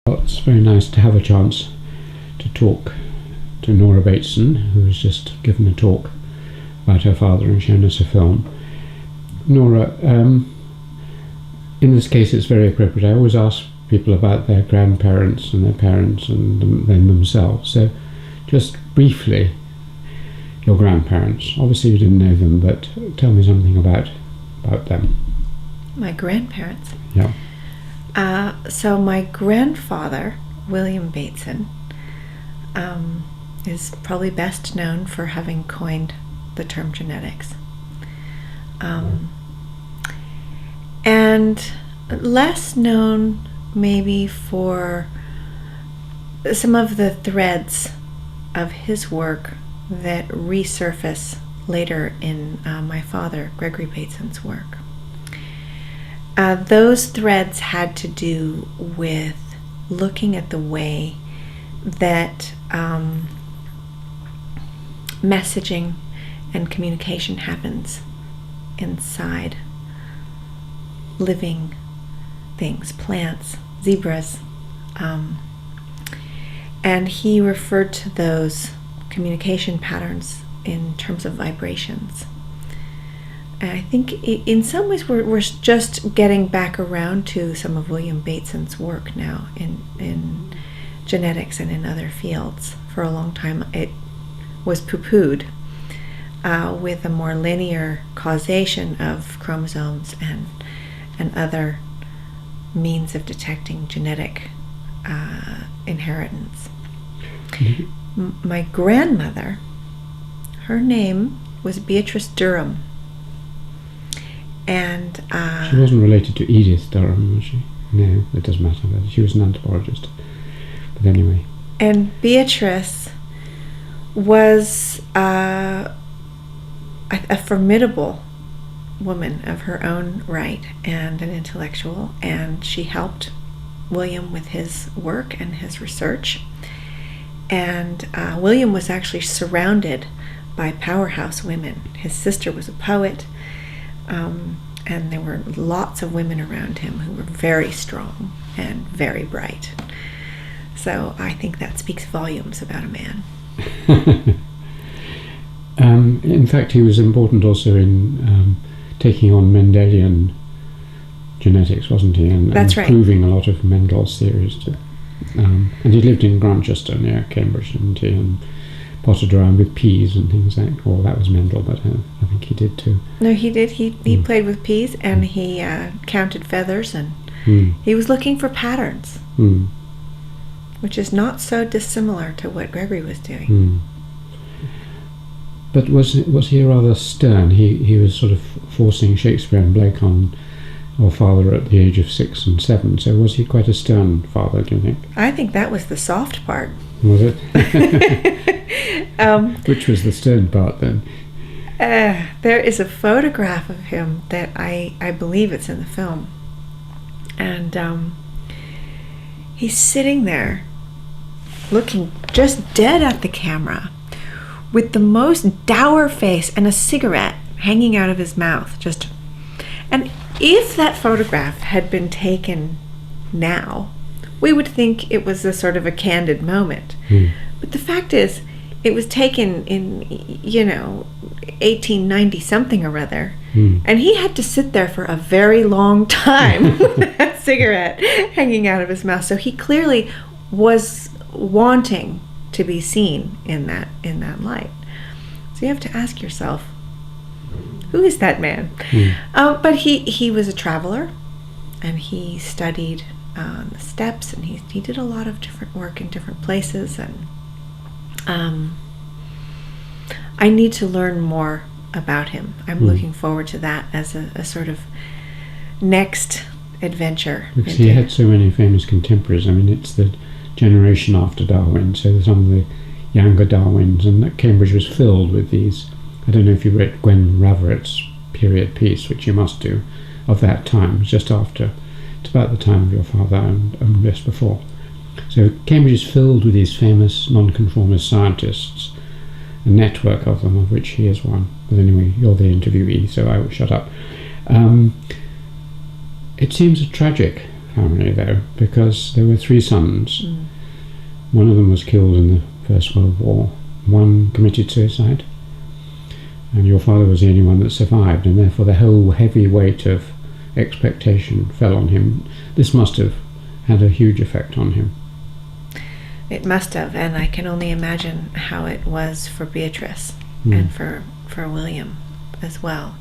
Well, it's very nice to have a chance to talk to Nora Bateson, who has just given a talk about her father and shown us a film. Nora, in this case it's very appropriate. I always ask people about their grandparents and their parents and then themselves. So just briefly, your grandparents. Obviously you didn't know them, but tell me something about them. My grandparents? Yeah. So my grandfather, William Bateson, is probably best known for having coined the term genetics. And less known maybe for some of the threads of his work that resurface later in my father, Gregory Bateson's work. Those threads had to do with looking at the way that messaging and communication happens inside living things, plants, zebras. And he referred to those communication patterns in terms of vibrations. And I think in some ways we're just getting back around to some of William Bateson's work now in genetics and in other fields. For a long time it was poo-pooed with a more linear causation of chromosomes and other means of detecting genetic inheritance. Mm-hmm. My grandmother, her name was Beatrice Durham. And she wasn't related to Edith Durham, was she? No, it doesn't matter. She was an anthropologist. But anyway. And Beatrice was a formidable woman of her own right and an intellectual, and she helped William with his work and his research. And William was actually surrounded by powerhouse women. His sister was a poet. And there were lots of women around him who were very strong and very bright. So I think that speaks volumes about a man. In fact, he was important also in taking on Mendelian Genetics, wasn't he? And That's right. Proving a lot of Mendel's theories. And he lived in Grantchester near Cambridge, didn't he? And potted around with peas and things like. Well, that was Mendel, but I think he did too. No, he did. He played with peas, and he counted feathers, and he was looking for patterns, which is not so dissimilar to what Gregory was doing. But was he rather stern? He was sort of forcing Shakespeare and Blake on our father at the age of 6 and 7. So was he quite a stern father, do you think? I think that was the soft part. Was it? Which was the stern part then? There is a photograph of him that I believe it's in the film. And he's sitting there looking just dead at the camera with the most dour face and a cigarette hanging out of his mouth. And if that photograph had been taken now, we would think it was a sort of a candid moment. But the fact is, it was taken in, 1890 something or other, and he had to sit there for a very long time with that cigarette hanging out of his mouth. So he clearly was wanting to be seen in that light. So you have to ask yourself, who is that man? But he was a traveler, and he studied the steppes, and he did a lot of different work in different places, and I need to learn more about him. I'm looking forward to that as a sort of next adventure. Because he had so many famous contemporaries. I mean, it's the generation after Darwin, so some of the younger Darwins, and that Cambridge was filled with these. I don't know if you read Gwen Raverett's period piece, which you must do, of that time, just after. It's about the time of your father and just before. So Cambridge is filled with these famous nonconformist scientists, a network of them, of which he is one. But anyway, you're the interviewee, so I will shut up. It seems a tragic family, though, because there were 3 sons. One of them was killed in the First World War. One committed suicide. And your father was the only one that survived, and therefore the whole heavy weight of expectation fell on him. This must have had a huge effect on him. It must have, and I can only imagine how it was for Beatrice and for William as well.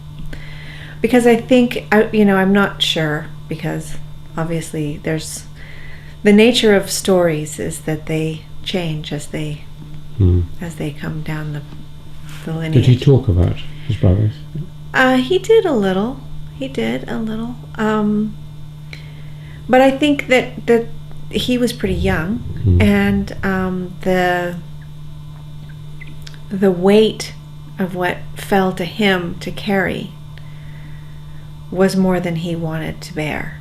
Because I think, I'm not sure, because obviously there's the nature of stories is that they change as they come down the lineage. Did he talk about his brothers? He did a little. But I think that he was pretty young, and the weight of what fell to him to carry was more than he wanted to bear,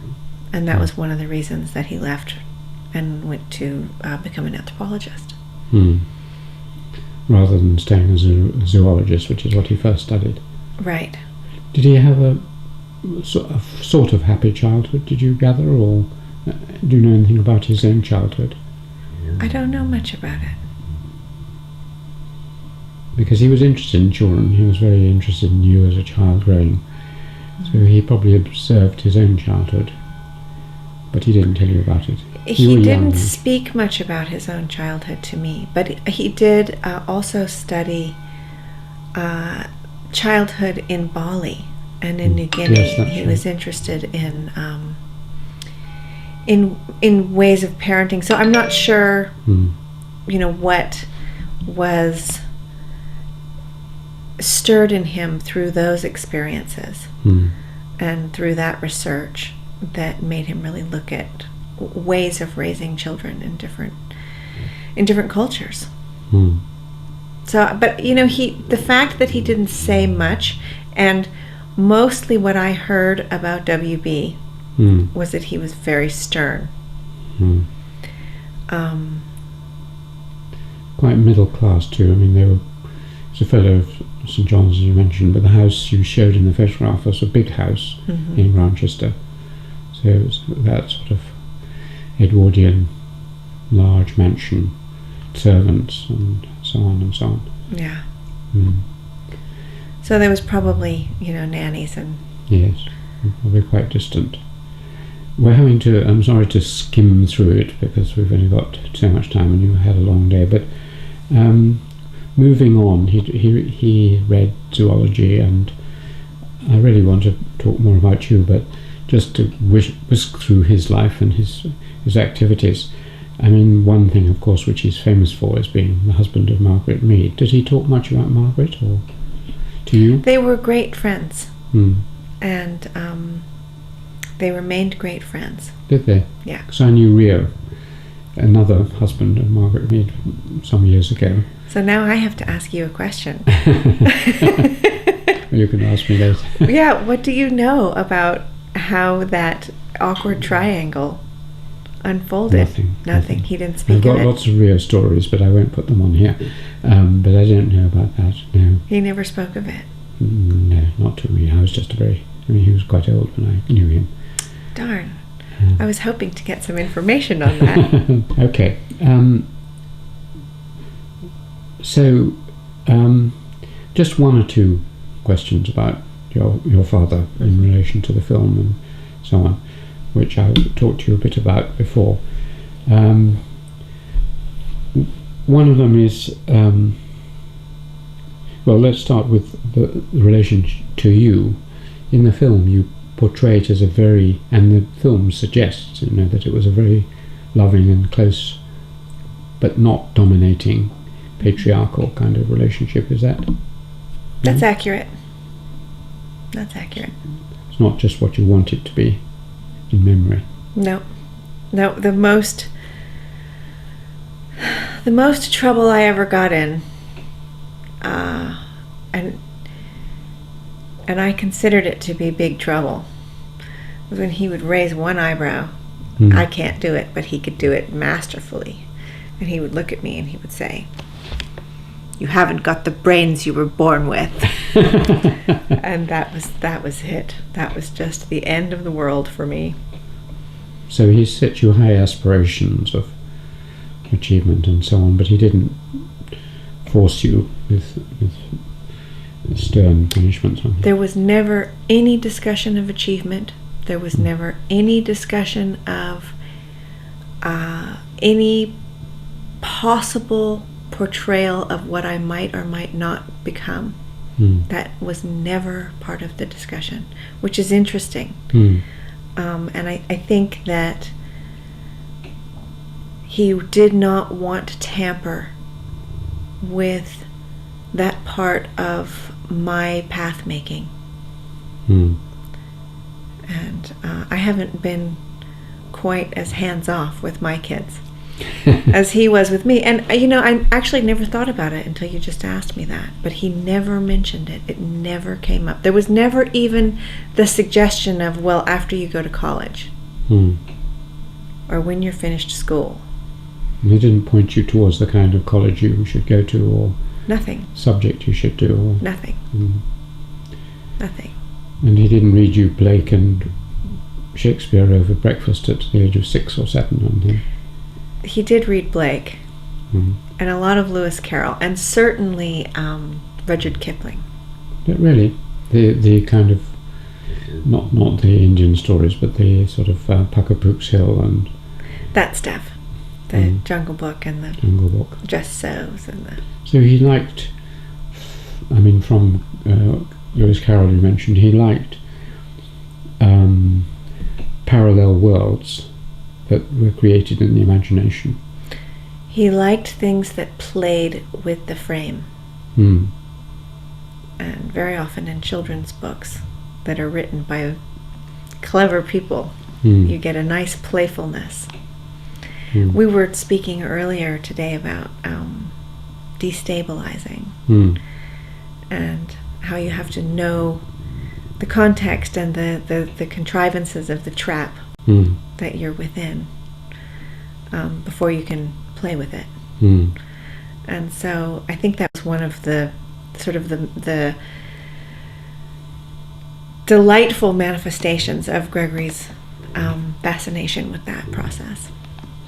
and that was one of the reasons that he left and went to become an anthropologist. Rather than staying as a zoologist, which is what he first studied. Right. Did he have a sort of happy childhood, did you gather, or do you know anything about his own childhood? I don't know much about it. Because he was interested in children, he was very interested in you as a child growing, so he probably observed his own childhood, but he didn't tell you about it. He didn't speak much about his own childhood to me, but he did also study childhood in Bali and in New Guinea. Yes, he was interested in ways of parenting. So I'm not sure, what was stirred in him through those experiences and through that research that made him really look at ways of raising children in different cultures. So, but the fact that he didn't say much, and mostly what I heard about WB was that he was very stern. Quite middle class too. I mean, it's a fellow of St John's, as you mentioned, but the house you showed in the photograph was a big house in Grantchester. So it was that sort of Edwardian large mansion, servants and so on and so on. Yeah. So there was probably, nannies and... Yes, probably quite distant. I'm sorry to skim through it because we've only got so much time and you had a long day, but moving on, he read zoology, and I really want to talk more about you, but just to whisk through his life and his activities. I mean, one thing, of course, which he's famous for is being the husband of Margaret Mead. Did he talk much about Margaret, or to you? They were great friends, and they remained great friends. Did they? Yeah. Because I knew Rio, another husband of Margaret Mead, some years ago. So now I have to ask you a question. You can ask me later. Yeah, what do you know about how that awkward triangle unfolded? Nothing. He didn't speak I've got of it. lots of Rio stories, but I won't put them on here. But I don't know about that, no. He never spoke of it? No, not to me. I was just he was quite old when I knew him. Darn. I was hoping to get some information on that. Okay. So, just one or two questions about your father in relation to the film and so on, which I talked to you a bit about before. One of them is, let's start with the relation to you. In the film, you portray it as and the film suggests, that it was a very loving and close, but not dominating, patriarchal kind of relationship. Is that? That's accurate. That's accurate. It's not just what you want it to be in memory. No, the most trouble I ever got in, and I considered it to be big trouble, was when he would raise one eyebrow. I can't do it, but he could do it masterfully. And he would look at me and he would say, "You haven't got the brains you were born with." And that was it. That was just the end of the world for me. So he set you high aspirations of achievement and so on, but he didn't force you with stern punishments. There was never any discussion of achievement. There was never any discussion of any possible portrayal of what I might or might not become. That was never part of the discussion, which is interesting. And I think that he did not want to tamper with that part of my path making. And I haven't been quite as hands off with my kids as he was with me. And I actually never thought about it until you just asked me that. But he never mentioned it. It never came up. There was never even the suggestion of, well, after you go to college or when you're finished school. He didn't point you towards the kind of college you should go to, or nothing subject you should do, or nothing. Nothing. And he didn't read you Blake and Shakespeare over breakfast at the age of 6 or 7, and he did read Blake and a lot of Lewis Carroll, and certainly Rudyard Kipling. But really, the kind of not the Indian stories, but the sort of Puckapook's Hill and that stuff, the Jungle Book and the Jungle Book, Just So's and the. So he liked. I mean, from Lewis Carroll, you mentioned, he liked parallel worlds that were created in the imagination. He liked things that played with the frame. And very often in children's books that are written by clever people, you get a nice playfulness. We were speaking earlier today about destabilizing and how you have to know the context and the contrivances of the trap that you're within before you can play with it. And so I think that was one of the sort of the delightful manifestations of Gregory's fascination with that process.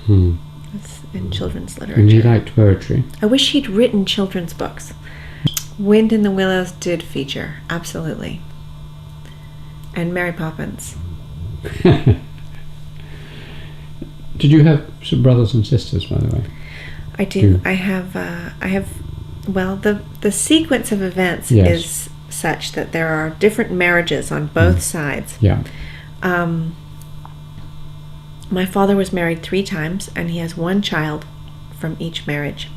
It's in children's literature. And he liked poetry. I wish he'd written children's books. Wind in the Willows did feature, absolutely. And Mary Poppins. Did you have some brothers and sisters, by the way? I do. I have. Well, the sequence of events is such that there are different marriages on both sides. Yeah. My father was married 3 times, and he has 1 child from each marriage.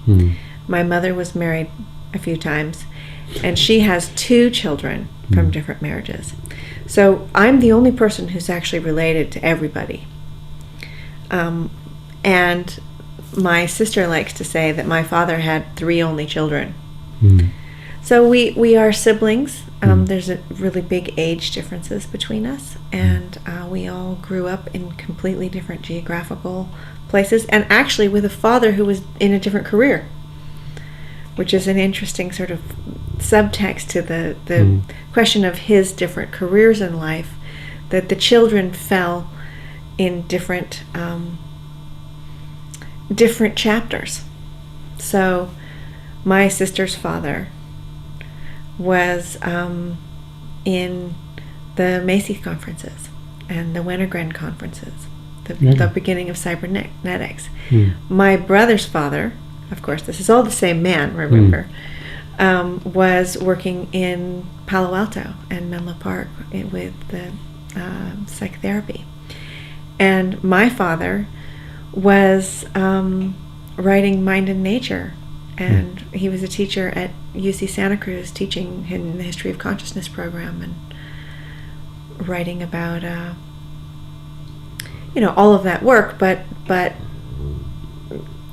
My mother was married a few times, and she has 2 children from different marriages. So I'm the only person who's actually related to everybody. And my sister likes to say that my father had 3 only children. So we are siblings. There's a really big age differences between us, and we all grew up in completely different geographical places, and actually with a father who was in a different career, which is an interesting sort of subtext to the question of his different careers in life, that the children fell in different chapters. So my sister's father was in the Macy's conferences and the Wintergren conferences, the beginning of cybernetics. My brother's father, of course, this is all the same man, remember, was working in Palo Alto and Menlo Park with the psychotherapy. And my father was writing Mind and Nature, and he was a teacher at UC Santa Cruz, teaching in the History of Consciousness program and writing about all of that work, but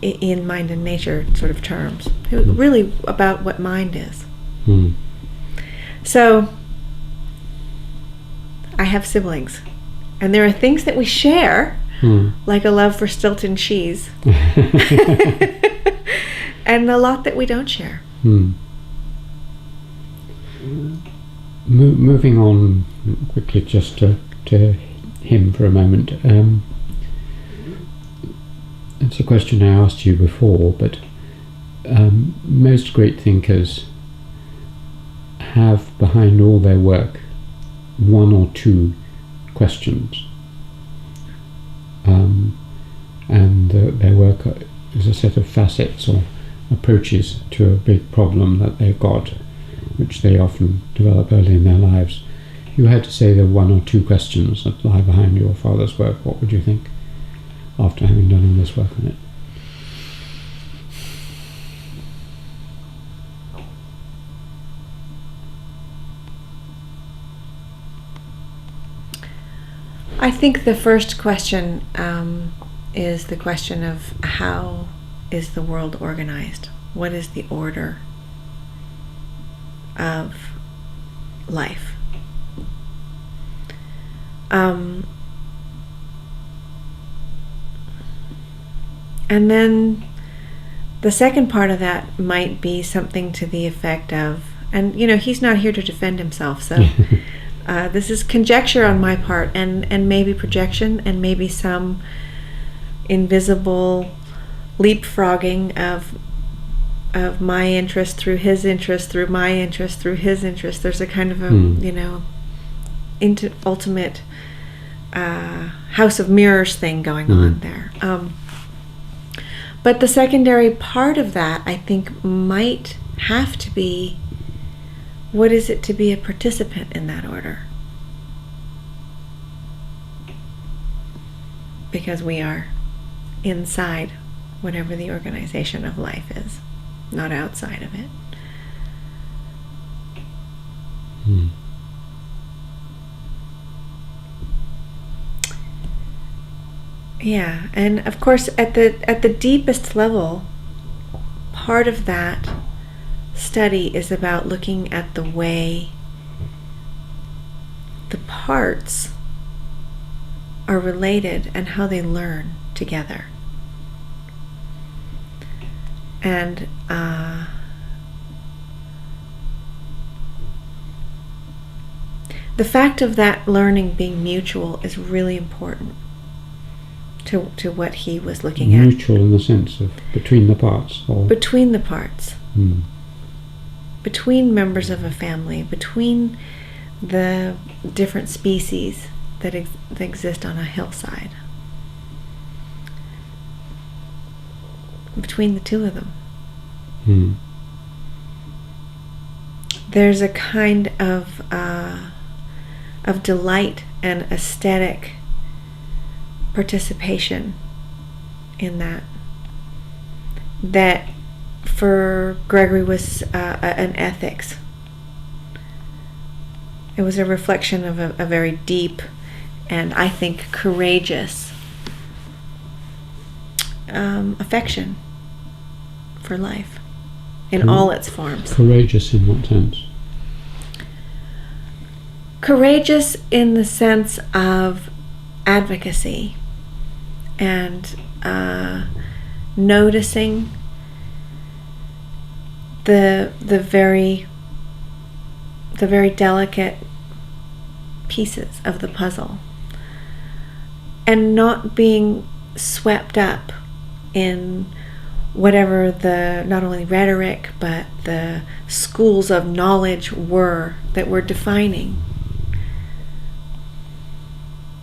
in Mind and Nature sort of terms. It was really about what mind is. So I have siblings, and there are things that we share, like a love for Stilton cheese, and a lot that we don't share. Moving on quickly, just to him for a moment. it's a question I asked you before, but most great thinkers have behind all their work one or two questions, and their work is a set of facets or approaches to a big problem that they've got, which they often develop early in their lives. If you had to say there are one or two questions that lie behind your father's work, what would you think, after having done all this work on it? I think the first question is the question of how is the world organized? What is the order of life? And then the second part of that might be something to the effect of, and he's not here to defend himself, so this is conjecture on my part, and maybe projection, and maybe some invisible leapfrogging of my interest through his interest, through my interest, through his interest. There's a kind of a ultimate house of mirrors thing going on there. But the secondary part of that, I think, might have to be, what is it to be a participant in that order? Because we are inside whatever the organization of life is, not outside of it. Yeah, and of course at the deepest level, part of that study is about looking at the way the parts are related and how they learn together. And the fact of that learning being mutual is really important to what he was looking at. Mutual in the sense of between the parts? Or? Between the parts. Between members of a family, between the different species that exist on a hillside. Between the two of them. There's a kind of delight and aesthetic participation in that for Gregory was an ethics. It was a reflection of a very deep and, I think, courageous affection for life in all its forms. Courageous in what sense? Courageous in the sense of advocacy and noticing the very delicate pieces of the puzzle, and not being swept up in whatever the not only rhetoric but the schools of knowledge were that were defining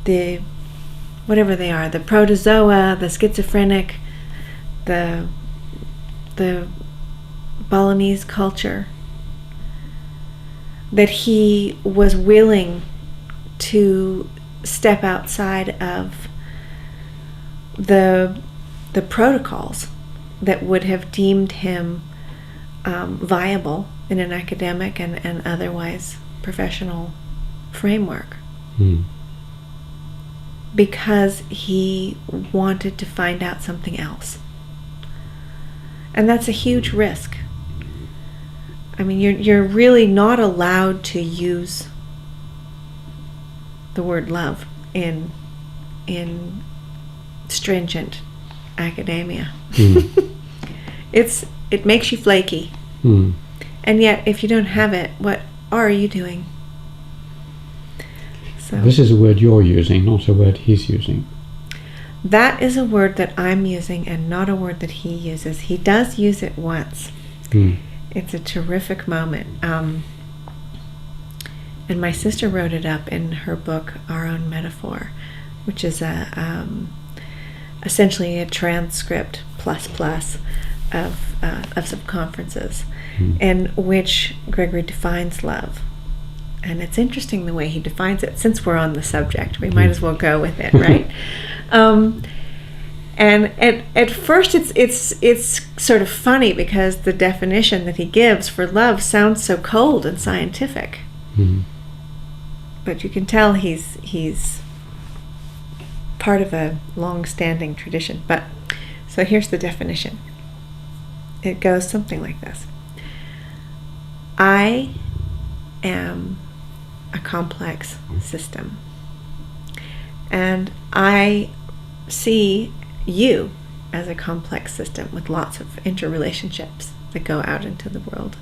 the whatever they are, the protozoa, the schizophrenic, the Balinese culture, that he was willing to step outside of the protocols that would have deemed him viable in an academic and otherwise professional framework. Because he wanted to find out something else. And that's a huge risk. I mean, you're really not allowed to use the word love in stringent academia. It makes you flaky. And yet, if you don't have it, what are you doing? So this is a word you're using, not a word he's using. That is a word that I'm using and not a word that he uses. He does use it once. It's a terrific moment. And my sister wrote it up in her book, Our Own Metaphor, which is essentially a transcript plus of some conferences in which Gregory defines love. And it's interesting the way he defines it. Since we're on the subject, we might as well go with it, right? And at first it's sort of funny because the definition that he gives for love sounds so cold and scientific. But you can tell he's part of a long-standing tradition. But so here's the definition. It goes something like this. I am a complex system, and I see you as a complex system with lots of interrelationships that go out into the world,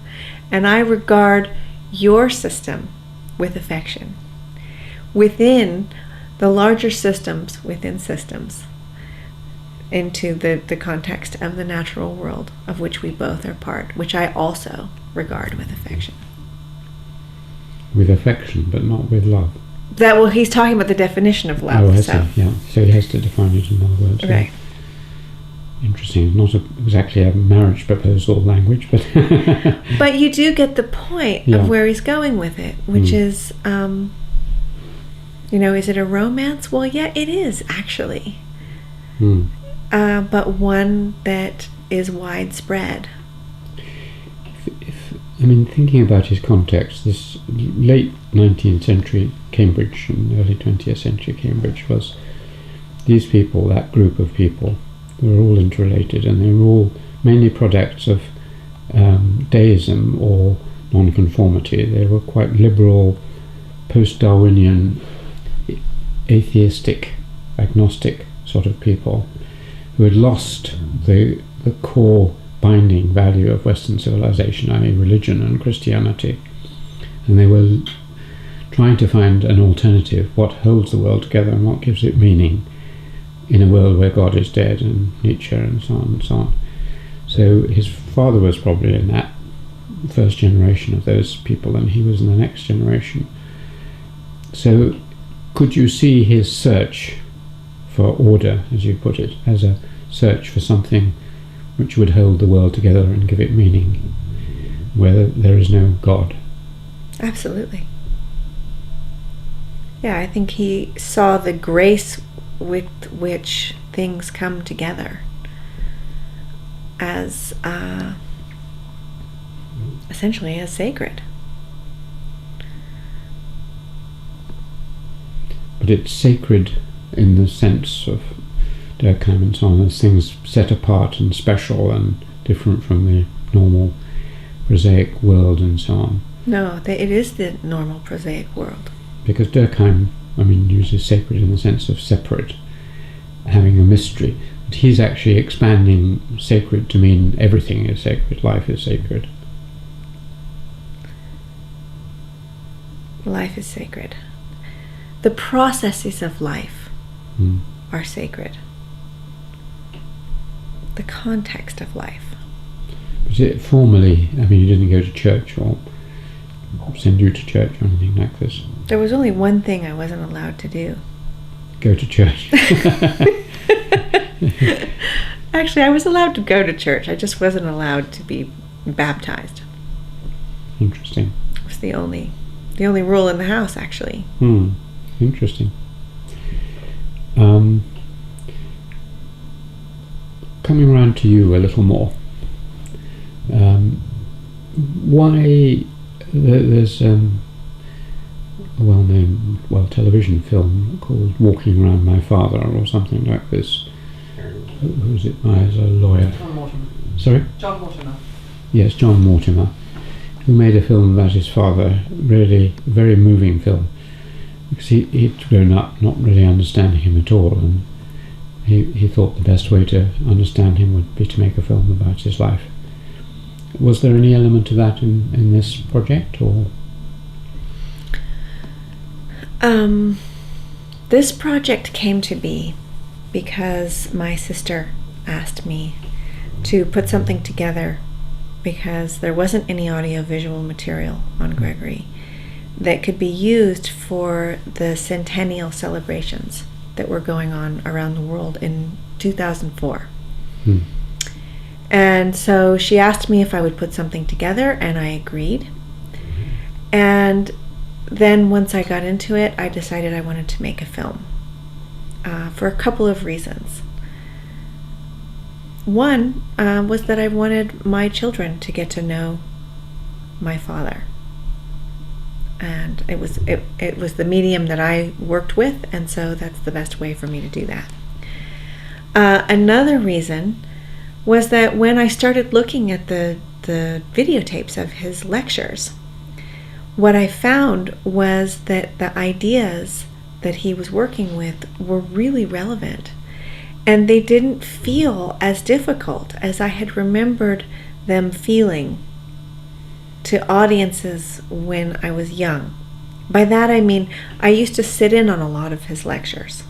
and I regard your system with affection within the larger systems within systems into the context of the natural world of which we both are part, which I also regard with affection. With affection, but not with love. He's talking about the definition of love. Oh, I see, yeah. So he has to define it in other words. Right. Yeah. Interesting. Not exactly a marriage proposal language, but... But you do get the point of where he's going with it, which is, is it a romance? Well, yeah, it is, actually. But one that is widespread. Thinking about his context, this late 19th century Cambridge and early 20th century Cambridge was these people, that group of people, they were all interrelated, and they were all mainly products of deism or nonconformity. They were quite liberal, post-Darwinian, atheistic, agnostic sort of people who had lost the core binding value of Western civilization, i.e. religion and Christianity, and they were trying to find an alternative, what holds the world together and what gives it meaning in a world where God is dead, and Nietzsche and so on and so on. So his father was probably in that first generation of those people, and he was in the next generation. So could you see his search for order, as you put it, as a search for something which would hold the world together and give it meaning, where there is no God? Absolutely. Yeah, I think he saw the grace with which things come together as essentially as sacred. But it's sacred in the sense of Durkheim and so on, as things set apart and special and different from the normal prosaic world and so on. No, it is the normal prosaic world. Because Durkheim, uses sacred in the sense of separate, having a mystery. But he's actually expanding sacred to mean everything is sacred, life is sacred. Life is sacred. The processes of life are sacred. The context of life. But it formally, you didn't go to church or send you to church or anything like this? There was only one thing I wasn't allowed to do. Go to church. Actually, I was allowed to go to church. I just wasn't allowed to be baptized. Interesting. It was the only rule in the house, actually. Interesting. Coming around to you a little more. Why there's a well-known television film called Walking Around My Father or something like this. Who's it by as a lawyer? John Mortimer. Sorry? John Mortimer. Yes, John Mortimer, who made a film about his father, really a very moving film, because he'd grown up not really understanding him at all, and he thought the best way to understand him would be to make a film about his life. Was there any element of that in this project, or? This project came to be because my sister asked me to put something together, because there wasn't any audio-visual material on Gregory that could be used for the centennial celebrations that were going on around the world in 2004. And so she asked me if I would put something together, and I agreed. And then once I got into it, I decided I wanted to make a film for a couple of reasons. One was that I wanted my children to get to know my father. And it was the medium that I worked with, and so that's the best way for me to do that. Another reason was that when I started looking at the videotapes of his lectures, what I found was that the ideas that he was working with were really relevant, and they didn't feel as difficult as I had remembered them feeling to audiences when I was young. By that I mean I used to sit in on a lot of his lectures.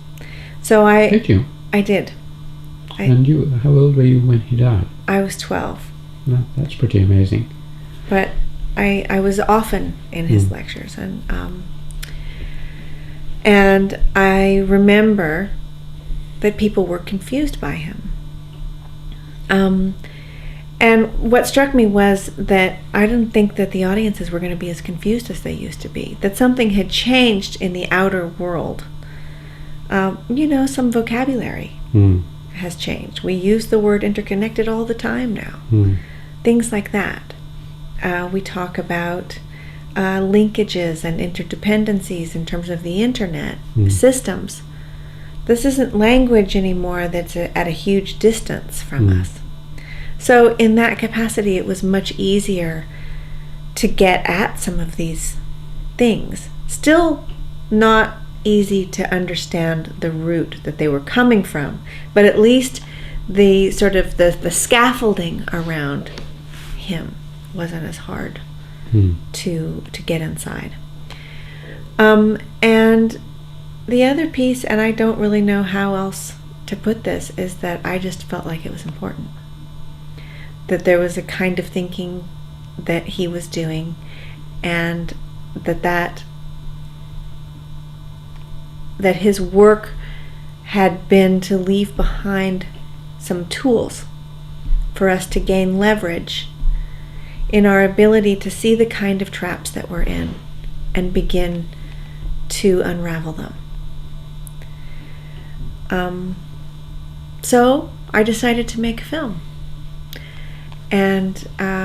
So Did you? I did. And how old were you when he died? I was 12. No, that's pretty amazing. But I was often in his lectures, and I remember that people were confused by him. And what struck me was that I didn't think that the audiences were going to be as confused as they used to be, that something had changed in the outer world. Some vocabulary has changed. We use the word interconnected all the time now. Things like that. We talk about linkages and interdependencies in terms of the internet, systems. This isn't language anymore that's at a huge distance from us. So in that capacity, it was much easier to get at some of these things. Still not easy to understand the root that they were coming from, but at least the sort of the scaffolding around him wasn't as hard to get inside. And the other piece, and I don't really know how else to put this, is that I just felt like it was important. That there was a kind of thinking that he was doing, and that his work had been to leave behind some tools for us to gain leverage in our ability to see the kind of traps that we're in and begin to unravel them. So I decided to make a film. And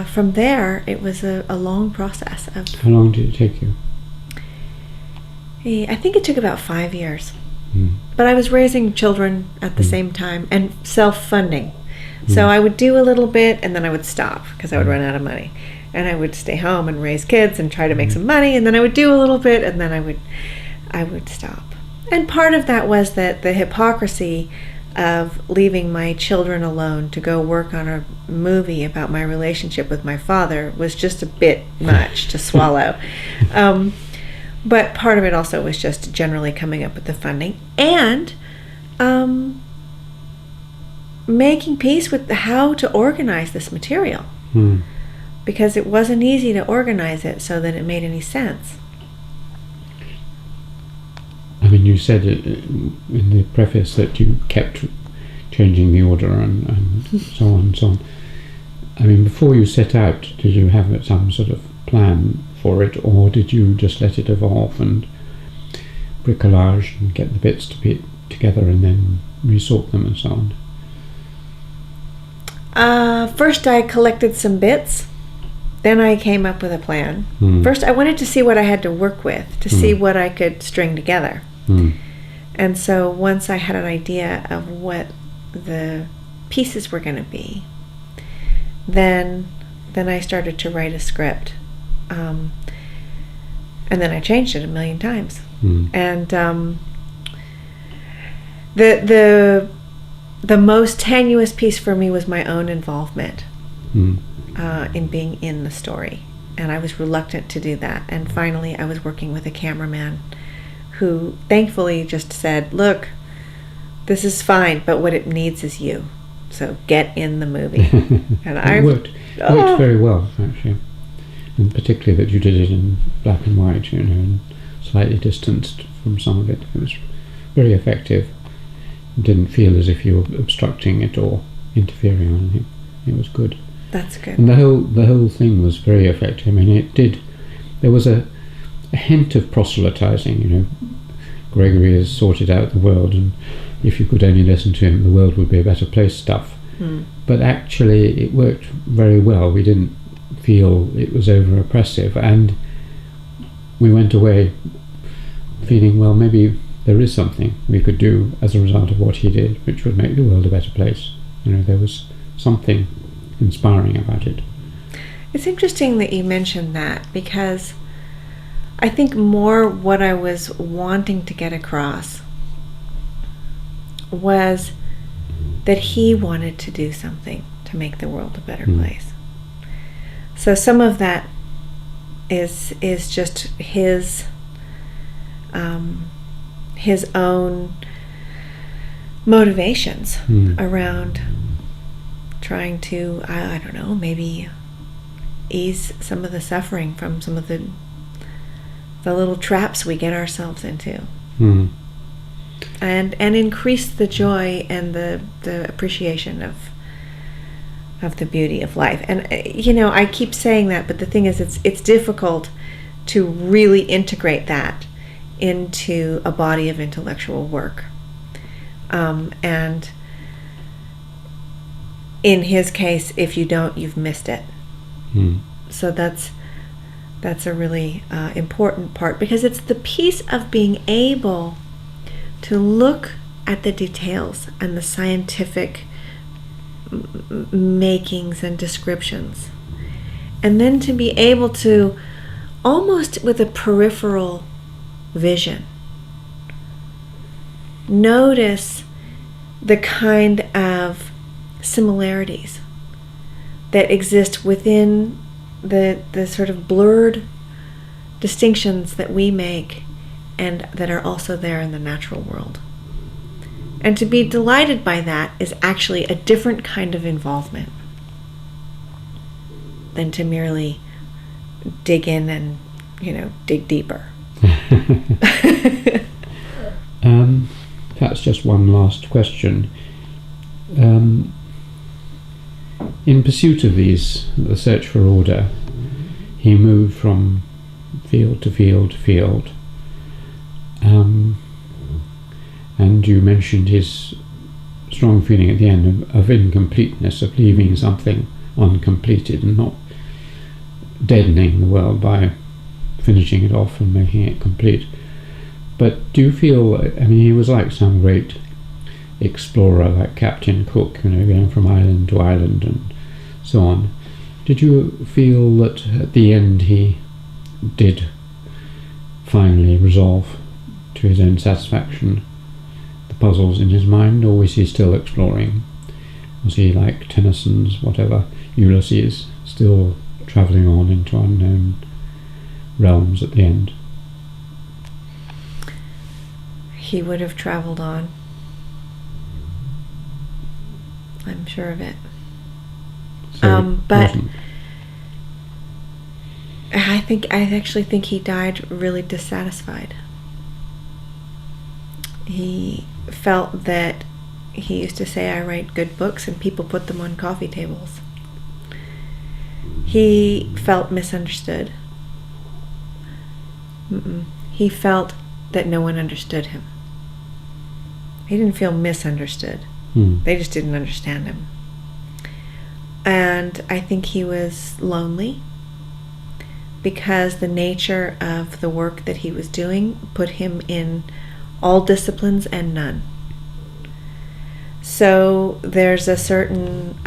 from there, it was a long process. How long did it take you? I think it took about 5 years. But I was raising children at the same time and self-funding. So I would do a little bit and then I would stop because I would run out of money. And I would stay home and raise kids and try to make some money, and then I would do a little bit and then I would stop. And part of that was that the hypocrisy of leaving my children alone to go work on a movie about my relationship with my father was just a bit much to swallow. But part of it also was just generally coming up with the funding and making peace with how to organize this material. Because it wasn't easy to organize it so that it made any sense. I mean, you said in the preface that you kept changing the order and so on and so on. I mean, before you set out, did you have some sort of plan for it, or did you just let it evolve and bricolage and get the bits to be together and then resort them and so on? First I collected some bits. Then I came up with a plan. First I wanted to see what I had to work with, to see what I could string together. And so once I had an idea of what the pieces were going to be, then I started to write a script. And then I changed it a million times. And the most tenuous piece for me was my own involvement in being in the story. And I was reluctant to do that. And finally I was working with a cameraman who thankfully just said, look, this is fine, but what it needs is you. So get in the movie. And it worked very well, actually. And particularly that you did it in black and white, and slightly distanced from some of it. It was very effective. It didn't feel as if you were obstructing it or interfering or anything. It was good. That's good. And the whole thing was very effective. I mean, there was a hint of proselytizing, Gregory has sorted out the world, and if you could only listen to him, the world would be a better place stuff. But actually, it worked very well. We didn't feel it was over oppressive, and we went away feeling, well, maybe there is something we could do as a result of what he did, which would make the world a better place. There was something inspiring about it. It's interesting that you mentioned that, because I think more what I was wanting to get across was that he wanted to do something to make the world a better place. So some of that is just his own motivations around trying to, I don't know, maybe ease some of the suffering from some of the little traps we get ourselves into. And increase the joy and the appreciation of the beauty of life. And I keep saying that, but the thing is, it's difficult to really integrate that into a body of intellectual work. And in his case, if you don't, you've missed it. So that's a really important part, because it's the piece of being able to look at the details and the scientific makings and descriptions, and then to be able to, almost with a peripheral vision, notice the kind of similarities that exist within the sort of blurred distinctions that we make and that are also there in the natural world. And to be delighted by that is actually a different kind of involvement than to merely dig in and, dig deeper. Perhaps just one last question. In pursuit of the search for order, he moved from field to field to field. And you mentioned his strong feeling at the end of incompleteness, of leaving something uncompleted and not deadening the world by finishing it off and making it complete. But do you feel, he was like some great explorer, like Captain Cook, going from island to island and so on. Did you feel that at the end he did finally resolve to his own satisfaction the puzzles in his mind, or was he still exploring? Was he like Tennyson's Ulysses, still travelling on into unknown realms at the end? He would have travelled on. I'm sure of it. But I actually think he died really dissatisfied. He felt that, he used to say, I write good books and people put them on coffee tables. He felt misunderstood. He felt that no one understood him. He didn't feel misunderstood. They just didn't understand him. And I think he was lonely because the nature of the work that he was doing put him in all disciplines and none. So there's a certain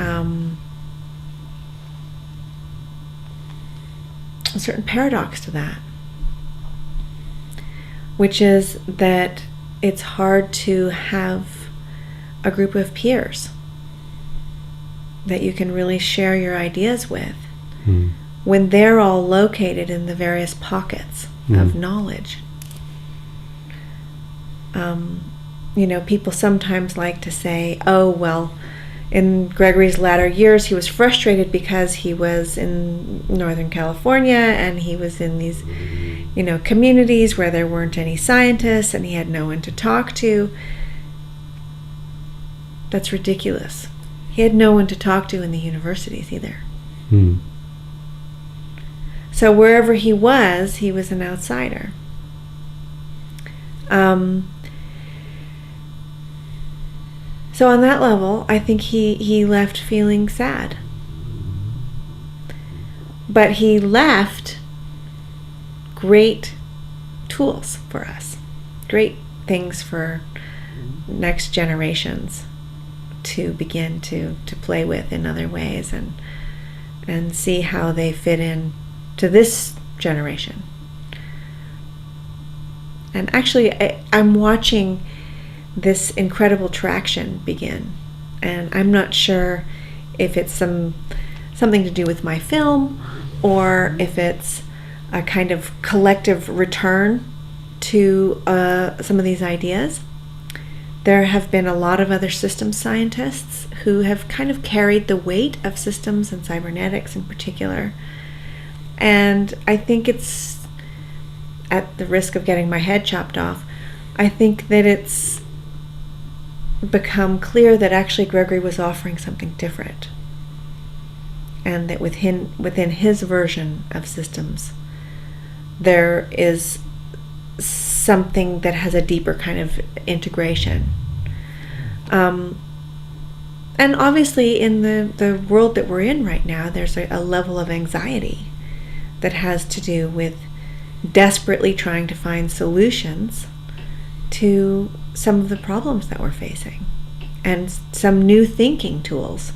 paradox to that, which is that it's hard to have a group of peers that you can really share your ideas with when they're all located in the various pockets of knowledge. people sometimes like to say, oh, well, in Gregory's latter years, he was frustrated because he was in Northern California and he was in these, communities where there weren't any scientists and he had no one to talk to. That's ridiculous. He had no one to talk to in the universities either. So wherever he was an outsider. So on that level, I think he left feeling sad. But he left great tools for us, great things for next generations to begin to play with in other ways and see how they fit in to this generation. And actually, I'm watching this incredible traction begin, and I'm not sure if it's something to do with my film or if it's a kind of collective return to some of these ideas. There have been a lot of other systems scientists who have kind of carried the weight of systems and cybernetics in particular, and I think it's, at the risk of getting my head chopped off, I think that it's become clear that actually Gregory was offering something different, and that within his version of systems there is something that has a deeper kind of integration. And obviously in the world that we're in right now, there's a level of anxiety that has to do with desperately trying to find solutions to some of the problems that we're facing, and some new thinking tools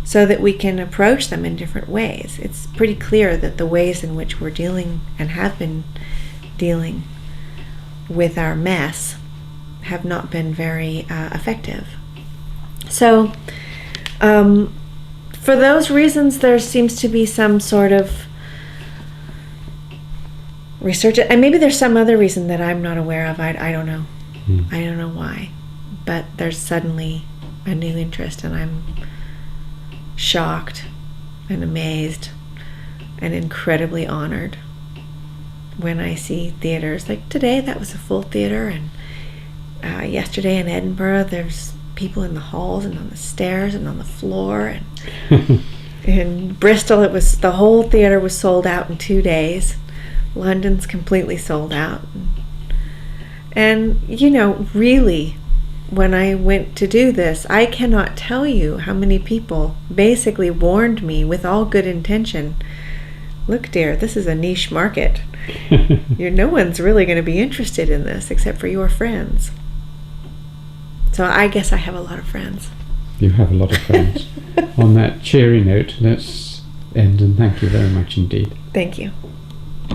so that we can approach them in different ways. It's pretty clear that the ways in which we're dealing and have been dealing with our mess have not been very effective. So for those reasons, there seems to be some sort of research, and maybe there's some other reason that I'm not aware of. I don't know. I don't know why, but there's suddenly a new interest, and I'm shocked and amazed and incredibly honored when I see theaters like today. That was a full theater, and yesterday in Edinburgh there's people in the halls and on the stairs and on the floor, and in Bristol it was, the whole theater was sold out in 2 days. London's completely sold out. And really, when I went to do this, I cannot tell you how many people basically warned me with all good intention, look dear, this is a niche market. No one's really going to be interested in this except for your friends. So I guess I have a lot of friends. You have a lot of friends. On that cheery note, let's end, and thank you very much indeed. Thank you.